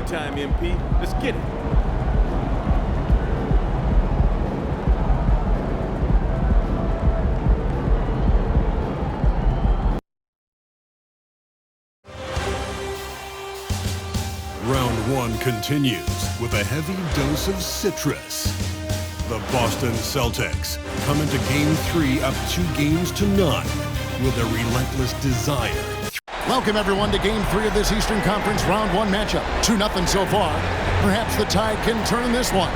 big time, MP. Let's get it. Round one continues with a heavy dose of citrus. The Boston Celtics come into Game 3 up 2-0 with a relentless desire. Welcome, everyone, to Game 3 of this Eastern Conference Round 1 matchup. 2-0 so far. Perhaps the Tide can turn this one.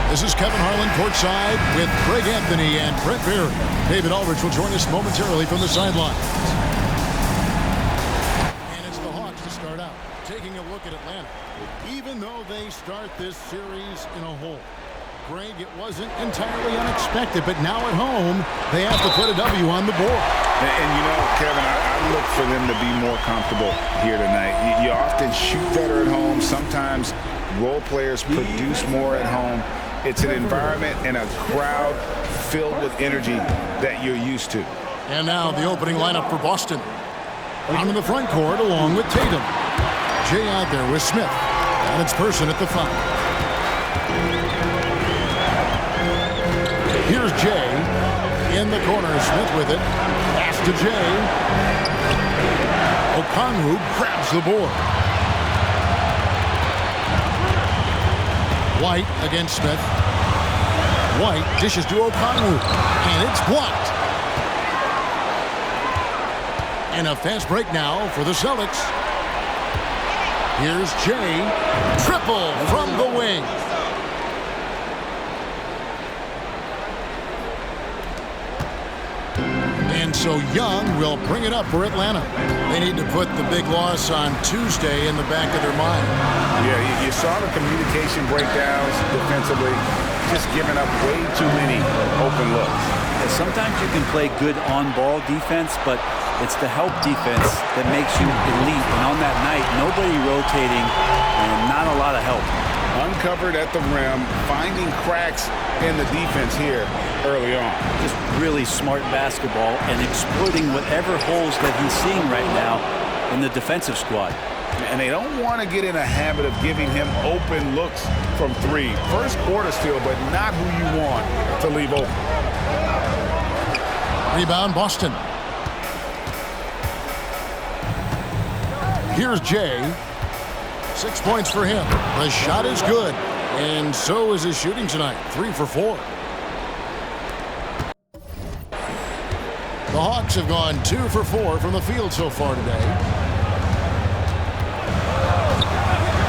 This is Kevin Harlan courtside with Greg Anthony and Brett Berry. David Aldridge will join us momentarily from the sidelines. And it's the Hawks to start out, taking a look at Atlanta. Even though they start this series in a hole, Greg, it wasn't entirely unexpected, but now at home, they have to put a W on the board. And you know, Kevin, I look for them to be more comfortable here tonight. You often shoot better at home. Sometimes role players produce more at home. It's an environment and a crowd filled with energy that you're used to. And now the opening lineup for Boston. Down in the front court along with Tatum. Jay out there with Smith. And it's Person at the 5. Here's Jay in the corner. Smith with it. Pass to Jay. Okongwu grabs the board. White against Smith. White dishes to Okongwu. And it's blocked. And a fast break now for the Celtics. Here's Jay. Triple from the wing. And so Young will bring it up for Atlanta. They need to put the big loss on Tuesday in the back of their mind. Yeah, you saw the communication breakdowns defensively, just giving up way too many open looks. And sometimes you can play good on-ball defense, but it's the help defense that makes you elite. And on that night, nobody rotating and not a lot of help. Uncovered at the rim, finding cracks in the defense here early on. Just really smart basketball and exploiting whatever holes that he's seeing right now in the defensive squad. And they don't want to get in a habit of giving him open looks from three. First quarter steal, but not who you want to leave open. Rebound, Boston. Here's Jay. 6 points for him. The shot is good, and so is his shooting tonight. 3 for 4. The Hawks have gone 2 for 4 from the field so far today.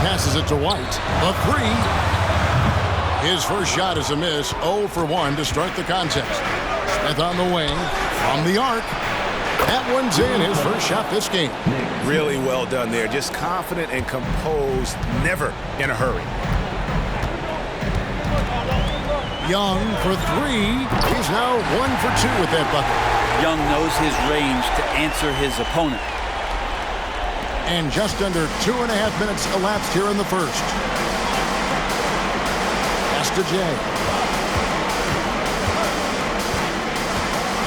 Passes it to White. The 3. His first shot is a miss. 0 for 1 to start the contest. Smith on the wing. From the arc. That one's in. His first shot this game. Really well done there. Just confident and composed. Never in a hurry. Young for 3. He's now 1 for 2 with that bucket. Young knows his range to answer his opponent. And just under 2.5 minutes elapsed here in the first. Pass to Jay.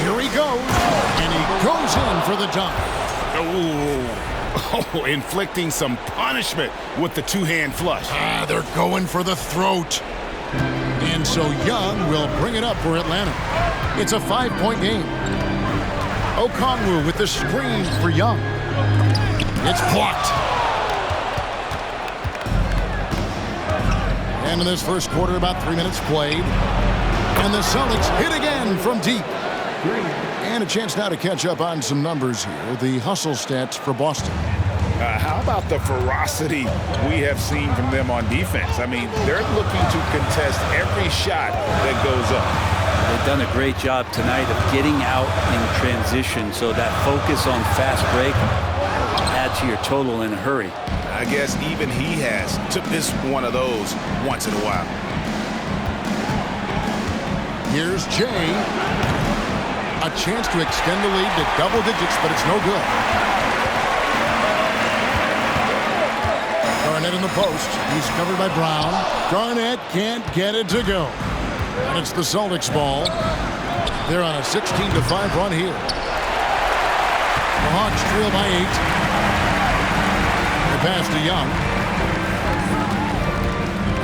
Here he goes. And he goes in for the dunk. Oh, inflicting some punishment with the two-hand flush. They're going for the throat. And so Young will bring it up for Atlanta. It's a 5-point game. Okongwu with the screen for Young. It's blocked. And in this first quarter, about 3 minutes played. And the Celtics hit again from deep. And a chance now to catch up on some numbers here. The hustle stats for Boston. How about the ferocity we have seen from them on defense? I mean, they're looking to contest every shot that goes up. They've done a great job tonight of getting out in transition, so that focus on fast break add to your total in a hurry. I guess even he has to miss one of those once in a while. Here's Jay. A chance to extend the lead to double digits, but it's no good. Garnett in the post. He's covered by Brown. Garnett can't get it to go. And it's the Celtics ball. They're on a 16-5 run here. The Hawks trail by 8. The pass to Young.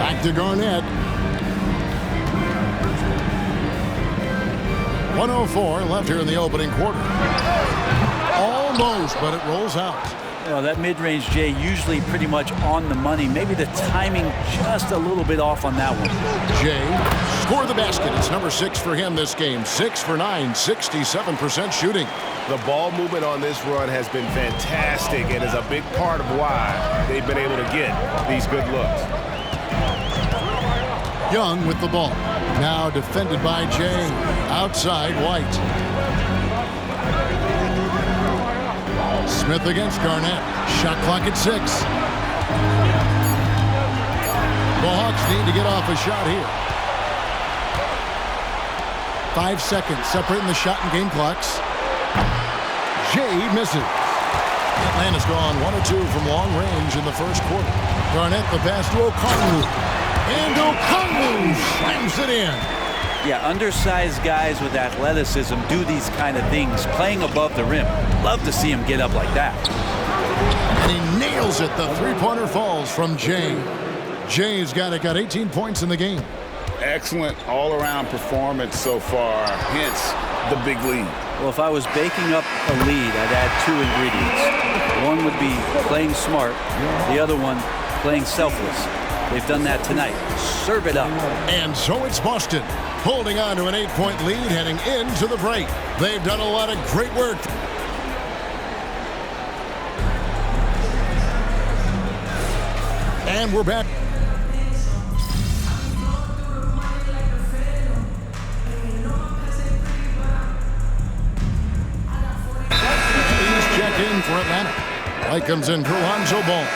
Back to Garnett. 1:04 left here in the opening quarter. Almost, but it rolls out. Well, that mid-range, Jay, usually pretty much on the money. Maybe the timing just a little bit off on that one. Jay scored the basket. It's number 6 for him this game. 6 for 9, 67% shooting. The ball movement on this run has been fantastic and is a big part of why they've been able to get these good looks. Young with the ball. Now defended by Jay. Outside, White. Smith against Garnett. Shot clock at 6. The Hawks need to get off a shot here. 5 seconds separating the shot and game clocks. Jay misses. Atlanta's gone 1 or 2 from long range in the first quarter. Garnett the pass to Okongwu. And Okongwu slams it in. Yeah, undersized guys with athleticism do these kind of things, playing above the rim. Love to see him get up like that. And he nails it. The three-pointer falls from Jay. Jay's got 18 points in the game. Excellent all-around performance so far, hence the big lead. Well, if I was baking up a lead, I'd add 2 ingredients. One would be playing smart. The other one, playing selfless. They've done that tonight. Serve it up. And so it's Boston, holding on to an 8-point lead heading into the break. They've done a lot of great work. And we're back. He's checked in for Atlanta. Light comes in for Lonzo Ball.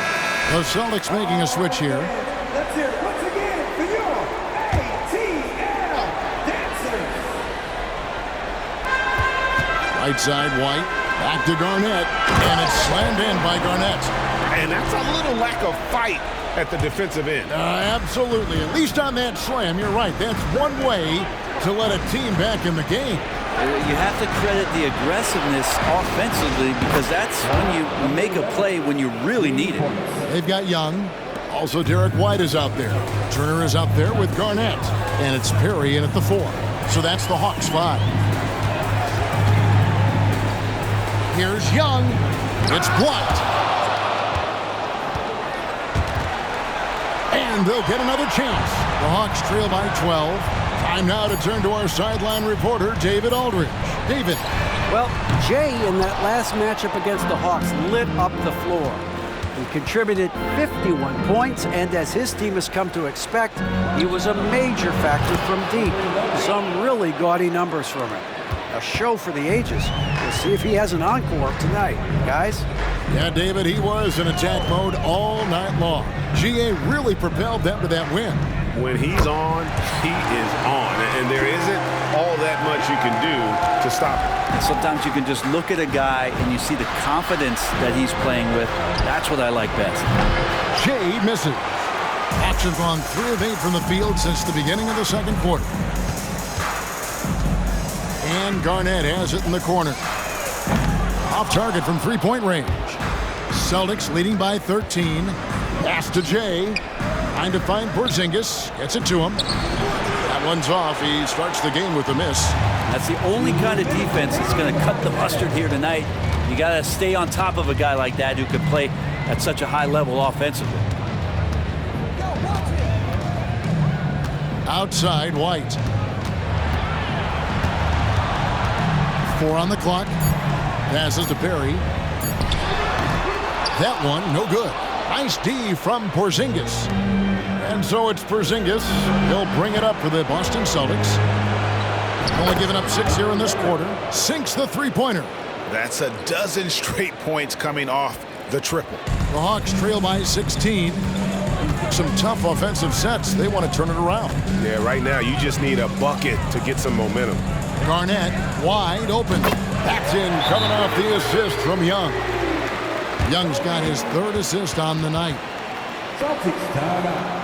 The Celtics making a switch here. Let's hear it once again for your ATL dancers. Right side, White. Back to Garnett. And it's slammed in by Garnett. And that's a little lack of fight at the defensive end. Absolutely. At least on that slam, you're right. That's one way to let a team back in the game. You have to credit the aggressiveness offensively because that's when you make a play when you really need it. They've got Young. Also, Derek White is out there. Turner is out there with Garnett. And it's Perry in at the 4. So that's the Hawks 5. Here's Young. It's blocked. And they'll get another chance. The Hawks trail by 12. Time now to turn to our sideline reporter, David Aldridge. David. Well, Jay in that last matchup against the Hawks lit up the floor. He contributed 51 points, and as his team has come to expect, he was a major factor from deep. Some really gaudy numbers from him. A show for the ages. We'll see if he has an encore tonight, guys. Yeah, David, he was in attack mode all night long. GA really propelled them to that win. When he's on, he is on. And there isn't all that much you can do to stop him. And sometimes you can just look at a guy and you see the confidence that he's playing with. That's what I like best. Jay misses. Hawks have gone 3 of 8 from the field since the beginning of the second quarter. And Garnett has it in the corner. Off target from three-point range. Celtics leading by 13. Pass to Jay. Trying to find Porzingis. Gets it to him. That one's off. He starts the game with a miss. That's the only kind of defense that's going to cut the mustard here tonight. You got to stay on top of a guy like that who can play at such a high level offensively. Outside, White. 4 on the clock. Passes to Perry. That one, no good. Nice D from Porzingis. And so it's Porzingis. He'll bring it up for the Boston Celtics. Only giving up 6 here in this quarter. Sinks the three-pointer. That's a dozen straight points coming off the triple. The Hawks trail by 16. Some tough offensive sets. They want to turn it around. Yeah, right now you just need a bucket to get some momentum. Garnett wide open. That's in, coming off the assist from Young. Young's got his 3rd assist on the night. Celtics timeout.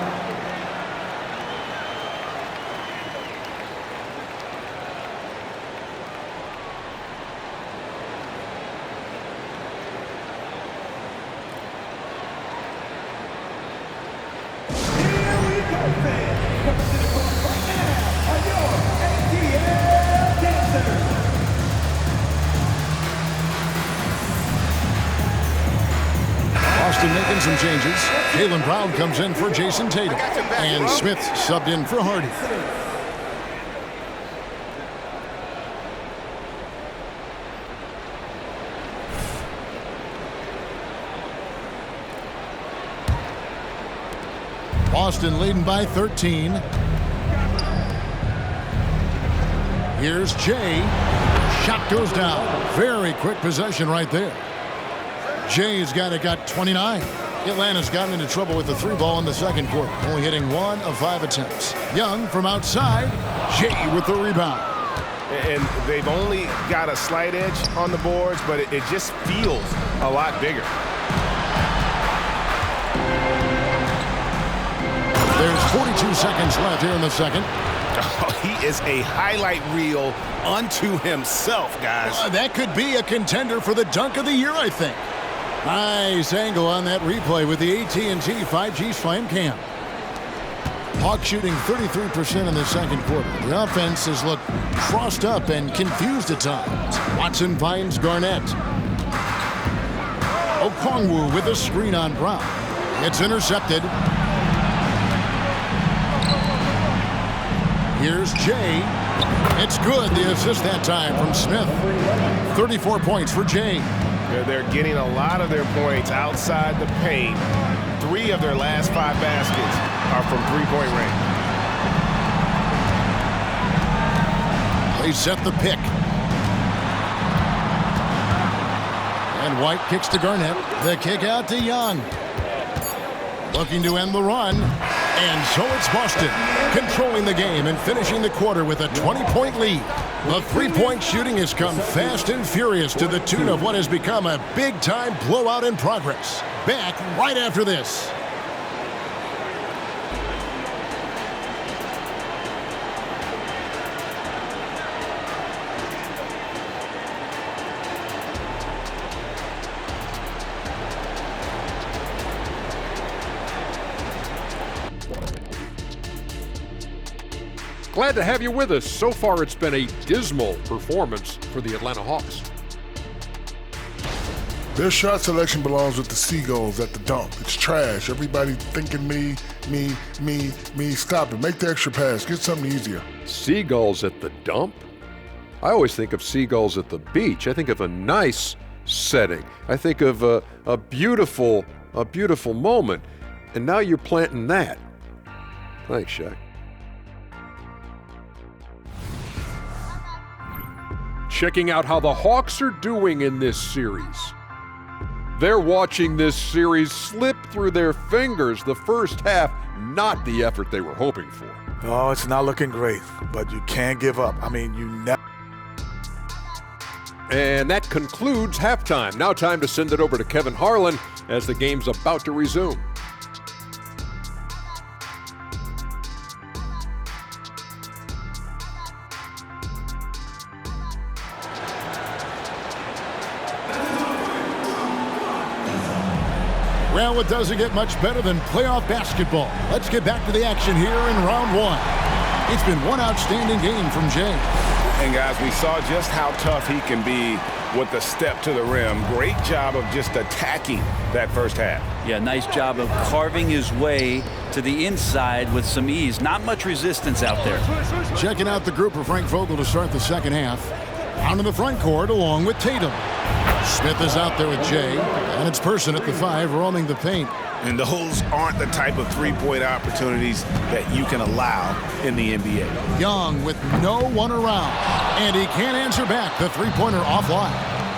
Here we go. Boston making some changes. Jaylen Brown comes in for Jason Tatum. And Smith subbed in for Hardy. Boston leading by 13. Here's Jay. Shot goes down. Very quick possession right there. Jay's got 29. Atlanta's gotten into trouble with the 3-ball in the second quarter, only hitting 1 of 5 attempts. Young from outside. Jay with the rebound. And they've only got a slight edge on the boards, but it just feels a lot bigger. There's 42 seconds left here in the second. Oh, he is a highlight reel unto himself, guys. That could be a contender for the dunk of the year, I think. Nice angle on that replay with the AT&T 5G Slam Cam. Hawks shooting 33% in the second quarter. The offense has looked crossed up and confused at times. Watson finds Garnett. Okongwu with a screen on Brown. It's intercepted. Here's Jay. It's good. The assist that time from Smith. 34 points for Jay. They're getting a lot of their points outside the paint. 3 of their last 5 baskets are from three-point range. They set the pick. And White kicks to Garnett. The kick out to Young. Looking to end the run. And so it's Boston controlling the game and finishing the quarter with a 20-point lead. The three-point shooting has come fast and furious to the tune of what has become a big-time blowout in progress. Back right after this. Glad to have you with us. So far, it's been a dismal performance for the Atlanta Hawks. Their shot selection belongs with the Seagulls at the dump. It's trash. Everybody thinking me. Stop it. Make the extra pass. Get something easier. Seagulls at the dump? I always think of seagulls at the beach. I think of a nice setting. I think of a beautiful moment. And now you're planting that. Thanks, Shaq. Checking out how the Hawks are doing in this series. They're watching this series slip through their fingers. The first half, not the effort they were hoping for. Oh, it's not looking great, but you can't give up. I mean, you never. And that concludes halftime. Now time to send it over to Kevin Harlan as the game's about to resume. Well, it doesn't get much better than playoff basketball. Let's get back to the action here in round 1. It's been one outstanding game from Jay. And guys, we saw just how tough he can be with the step to the rim. Great job of just attacking that first half. Yeah, nice job of carving his way to the inside with some ease. Not much resistance out there. Checking out the group for Frank Vogel to start the second half. Down in the front court along with Tatum. Smith is out there with Jay, and it's Person at the 5 roaming the paint. And those aren't the type of three-point opportunities that you can allow in the NBA. Young with no one around, and he can't answer back. The three-pointer offline.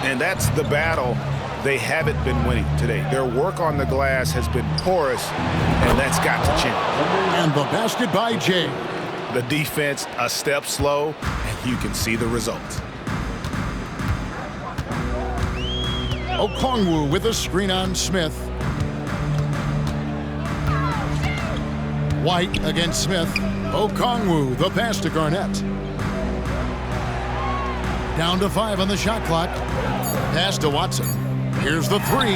And that's the battle they haven't been winning today. Their work on the glass has been porous, and that's got to change. And the basket by Jay. The defense a step slow, and you can see the results. Okongwu with a screen on Smith. White against Smith. Okongwu, the pass to Garnett. Down to 5 on the shot clock. Pass to Watson. Here's the 3.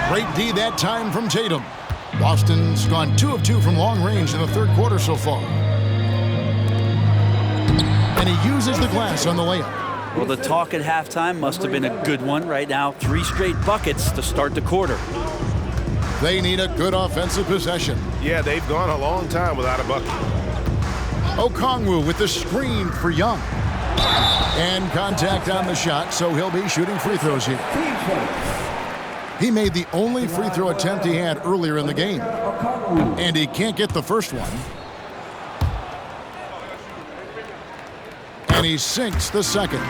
Great D that time from Tatum. Boston's gone 2 of 2 from long range in the third quarter so far. And he uses the glass on the layup. Well, the talk at halftime must have been a good one. Right now, 3 straight buckets to start the quarter. They need a good offensive possession. Yeah, they've gone a long time without a bucket. Okongwu with the screen for Young. And contact on the shot, so he'll be shooting free throws here. He made the only free throw attempt he had earlier in the game. And he can't get the first one. And he sinks the second.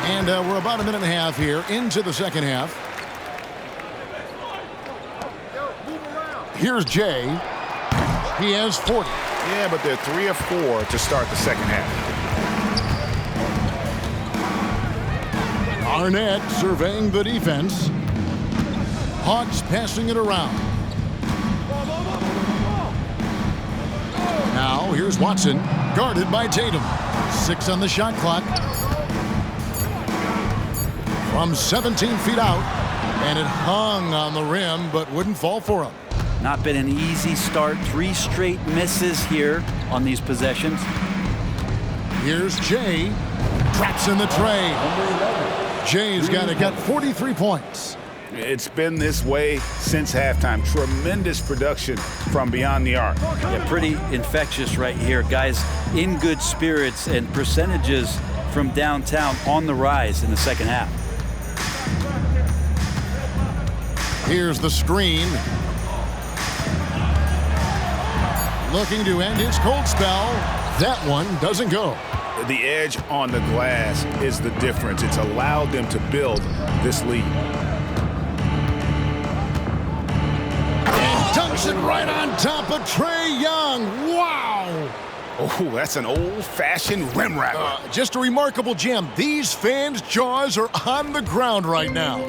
And we're about a minute and a half here into the second half. Here's Jay. He has 40. Yeah, but they're 3 of 4 to start the second half. Arnett surveying the defense. Hawks passing it around. Now here's Watson, guarded by Tatum. 6 on the shot clock. From 17 feet out, and it hung on the rim, but wouldn't fall for him. Not been an easy start. 3 straight misses here on these possessions. Here's Jay. Drops in the tray. Jay's got 43 points. It's been this way since halftime. Tremendous production from beyond the arc. Yeah, pretty infectious right here. Guys in good spirits, and percentages from downtown on the rise in the second half. Here's the screen. Looking to end his cold spell. That one doesn't go. The edge on the glass is the difference. It's allowed them to build this lead. And dunks it right on top of Trae Young. Wow! Oh, that's an old-fashioned rim wrapper. Just a remarkable gem. These fans' jaws are on the ground right now.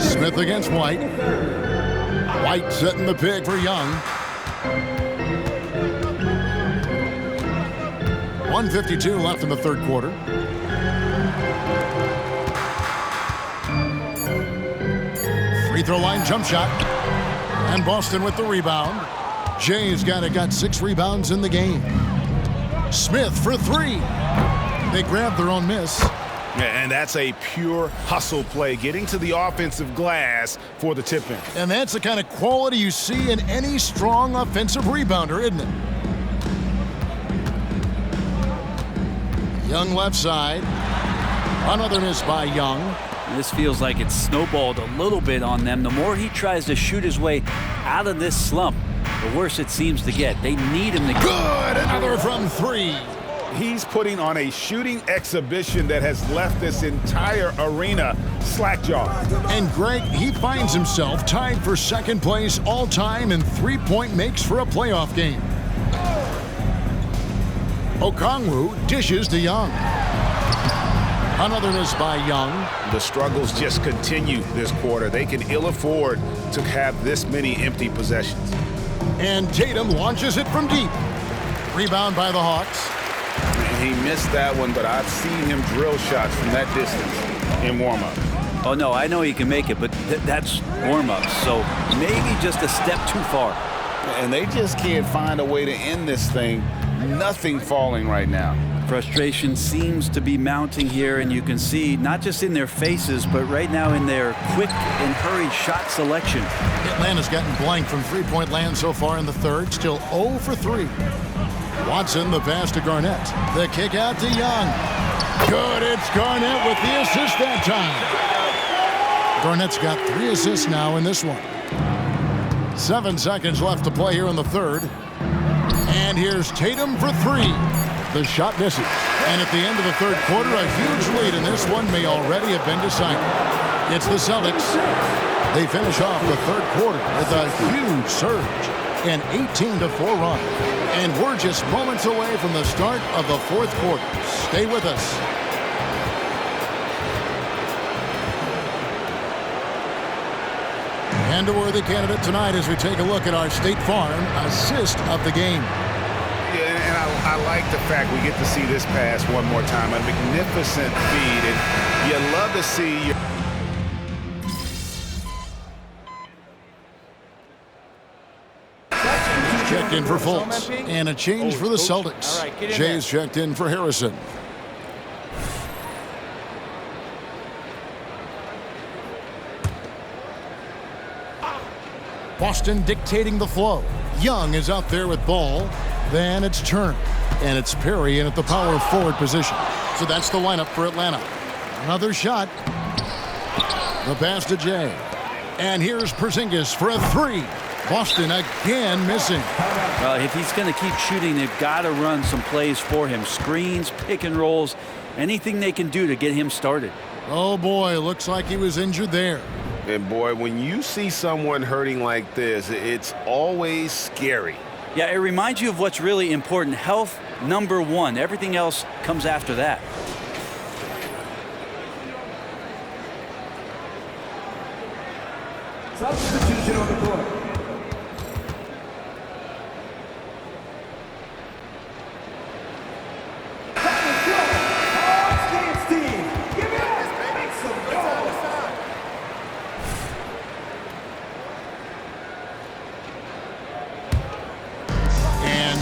Smith against White. White setting the pick for Young. 1:52 left in the third quarter. Free throw line jump shot. And Boston with the rebound. Jay's got 6 rebounds in the game. Smith for 3. They grabbed their own miss. And that's a pure hustle play, getting to the offensive glass for the tip-in. And that's the kind of quality you see in any strong offensive rebounder, isn't it? Young left side. Another miss by Young. This feels like it's snowballed a little bit on them. The more he tries to shoot his way out of this slump, the worse it seems to get. They need him to get. Good! Another from 3. He's putting on a shooting exhibition that has left this entire arena slack-jawed. And Greg, he finds himself tied for second place all-time in three-point makes for a playoff game. Okongwu dishes to Young. Another miss by Young. The struggles just continue this quarter. They can ill afford to have this many empty possessions. And Tatum launches it from deep. Rebound by the Hawks. He missed that one, but I've seen him drill shots from that distance in warm-up. Oh, no, I know he can make it, but that's warm-ups, so maybe just a step too far. And they just can't find a way to end this thing. Nothing falling right now. Frustration seems to be mounting here, and you can see not just in their faces, but right now in their quick and hurried shot selection. Atlanta's gotten blank from three-point land so far in the third, still 0 for 3. Watson, the pass to Garnett. The kick out to Young. Good, it's Garnett with the assist that time. Garnett's got 3 assists now in this one. 7 seconds left to play here in the third. And here's Tatum for 3. The shot misses. And at the end of the third quarter, a huge lead in this one may already have been decided. It's the Celtics. They finish off the third quarter with a huge surge. An 18-4 run. And we're just moments away from the start of the fourth quarter. Stay with us. And a worthy candidate tonight as we take a look at our State Farm assist of the game. Yeah, and I like the fact we get to see this pass one more time. A magnificent feed, and you love to see Checked in for Fultz, and a change for the Celtics. Jay's checked in for Harrison. Boston dictating the flow. Young is out there with ball. Then it's Turner. And it's Perry in at the power forward position. So that's the lineup for Atlanta. Another shot. The pass to Jay. And here's Porzingis for a three. Boston again missing. Well, if he's going to keep shooting, they've got to run some plays for him. Screens, pick and rolls, anything they can do to get him started. Oh boy, looks like he was injured there. And boy, when you see someone hurting like this, it's always scary. Yeah, it reminds you of what's really important. Health, number one. Everything else comes after that. Substitution on the court.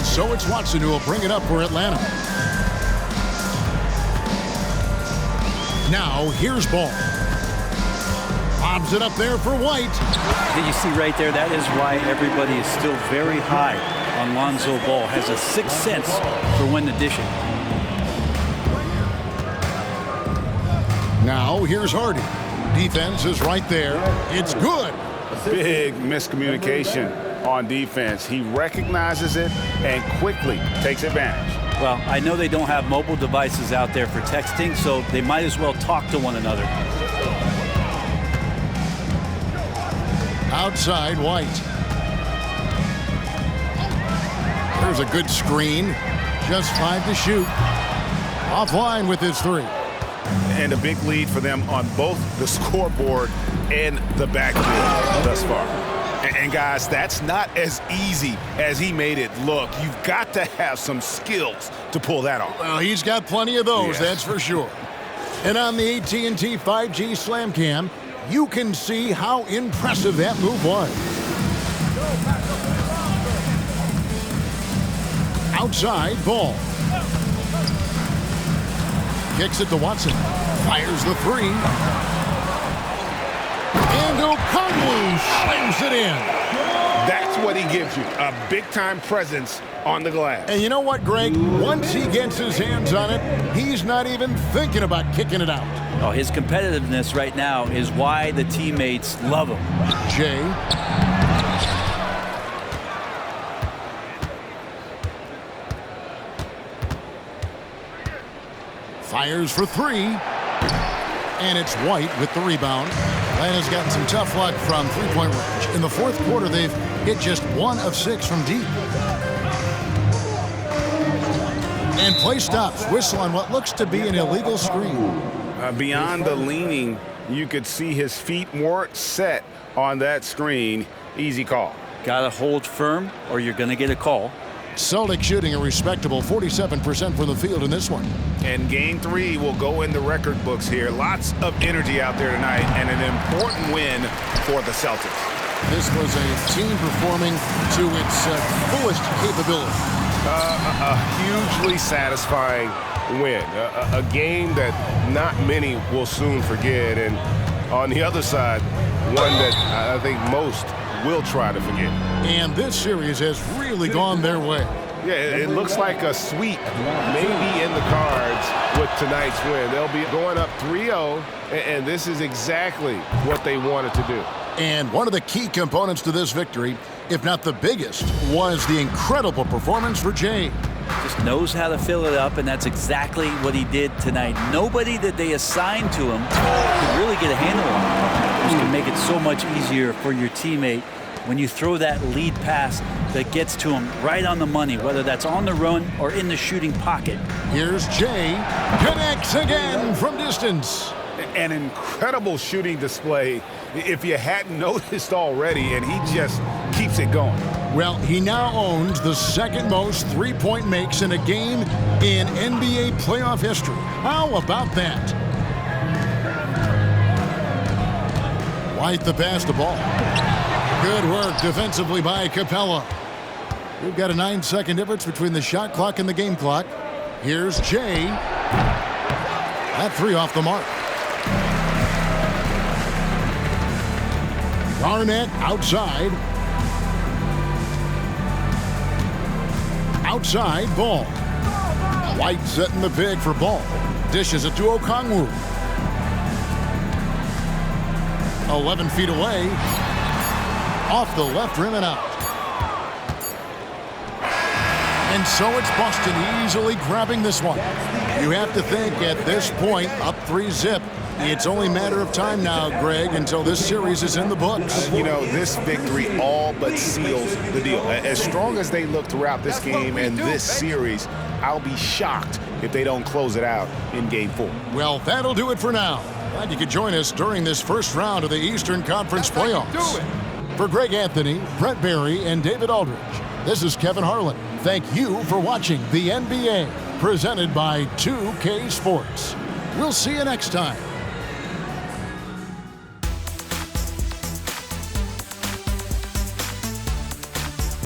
So it's Watson who will bring it up for Atlanta. Now here's Ball. Bobs it up there for White. You see right there, that is why everybody is still very high on Lonzo Ball. Has a sixth sense for when to dish it. Now here's Hardy. Defense is right there. It's good. Big miscommunication on defense. He recognizes it and quickly takes advantage. Well, I know they don't have mobile devices out there for texting, so they might as well talk to one another. Outside White. There's a good screen. Just 5 to shoot. Offline with his three. And a big lead for them on both the scoreboard and the backboard thus far. And guys, that's not as easy as he made it look. You've got to have some skills to pull that off. Well, he's got plenty of those, that's for sure. And on the AT&T 5G Slam Cam, you can see how impressive that move was. Outside, Ball. Kicks it to Watson. Fires the three. And Okongwu slams it in. That's what he gives you, a big-time presence on the glass. And you know what, Greg? Once he gets his hands on it, he's not even thinking about kicking it out. Oh, his competitiveness right now is why the teammates love him. Jay. Fires for three. And it's White with the rebound. Atlanta's gotten some tough luck from three-point range. In the fourth quarter, they've hit just 1 of 6 from deep. And play stops. Whistle on what looks to be an illegal screen. Beyond the leaning, you could see his feet weren't set on that screen. Easy call. Got to hold firm or you're going to get a call. Celtics shooting a respectable 47% from the field in this one. And game 3 will go in the record books here. Lots of energy out there tonight and an important win for the Celtics. This was a team performing to its fullest capability. A hugely satisfying win. A game that not many will soon forget. And on the other side, one that I think most will try to forget. And this series has really gone their way. Yeah, it looks like a sweep maybe in the cards with tonight's win. They'll be going up 3-0, and this is exactly what they wanted to do. And one of the key components to this victory, if not the biggest, was the incredible performance for Jay. Just knows how to fill it up, and that's exactly what he did tonight. Nobody that they assigned to him could really get a handle on him. Just can make it so much easier for your teammate when you throw that lead pass that gets to him right on the money, whether that's on the run or in the shooting pocket. Here's Jay. Connects again from distance. An incredible shooting display, if you hadn't noticed already, and he just keeps it going. Well, he now owns the second most three-point makes in a game in NBA playoff history. How about that? White the pass to Ball. Good work defensively by Capella. We've got a 9-second difference between the shot clock and the game clock. Here's Jay. That three off the mark. Garnett outside. outside Ball. White setting the big for Ball. Dishes it to Okongwu. 11 feet away. Off the left rim and out. And so it's Boston easily grabbing this one. You have to think at this point, up 3-zip. It's only a matter of time now, Greg, until this series is in the books. You know, this victory all but seals the deal. As strong as they look throughout this game and this series, I'll be shocked if they don't close it out in Game 4. Well, that'll do it for now. Glad you could join us during this first round of the Eastern Conference playoffs. For Greg Anthony, Brent Barry, and David Aldridge, this is Kevin Harlan. Thank you for watching the NBA, presented by 2K Sports. We'll see you next time.